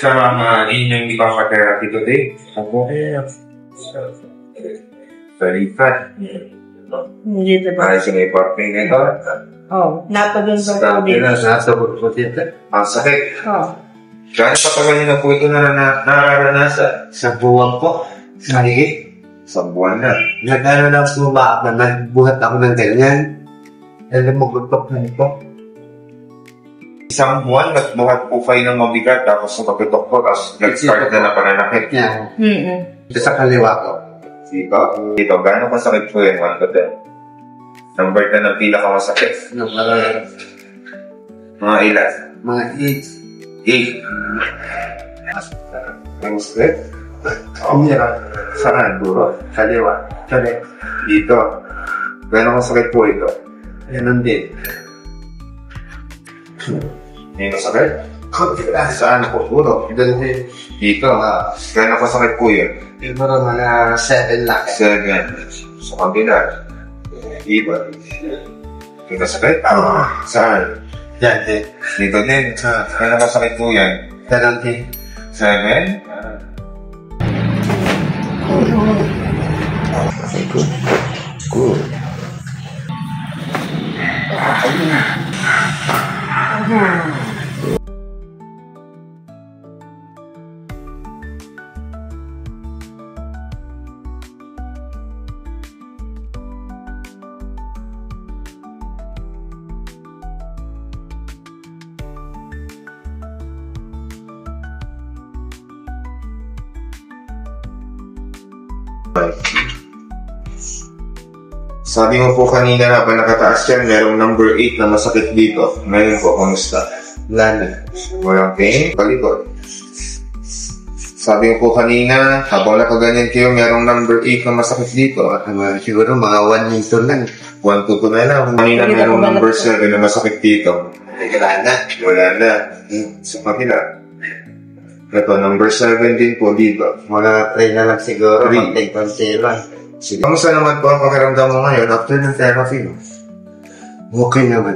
sa mga inyong ipapatherapy today. Ako Salipat. Hindi diba? Para sa may partner nito. Oo, napadun sa po din. Nasa po dito. Ang sakit. Oo. Kaya patagal na po ito na nararanasan. Sa buwan po. Mahigit. Sa buwan na. Nag-ano lang po ba, nagbuhat ako ng ganyan. Alam mo, gutok na ito. Isang buwan, nagbuhat po kayo ng mabigat, tapos nakapitok po, tapos nag-start na na pananakit. Yan. Mm-mm. Ito sa kaliwa ko. Dito, gano'ng kasakit po yun, 1 to 10? Number na ng pinakamasakit. Mga ilan? Mga 8. Ang split? Saan? Duro? kaliwa. Kaliwa. Dito. Gano'ng kasakit po ito? Yan din. Dito sakit? Saan po? Duro? Dito. Gano'ng kasakit po yun? Siguro mga 7 lang. 7. Sa kabila. Iba. Dito sakit? Saan? Yan din. Dito din. Gano'ng kasakit po yan? Ganon din. 7? Good. Sabi mo po kanina na pa nakataas yan, merong number 8 na masakit dito. Ngayon po, kamusta? Wala na. Walang pain? Palikod. Sabi mo po kanina, habang nakaganyan kayo, merong number 8 na masakit dito. Siguro mga 1 minute lang. 1 to 2 na lang. Kanina merong number 7 na masakit dito. Wala na. Wala na. Sa kapila. Ito, number 7 din po dito. Mga 3 na lang siguro. 3. Konti lang. Kamusta naman po ang pakiramdam mo ngayon after ng therapy? Okay naman.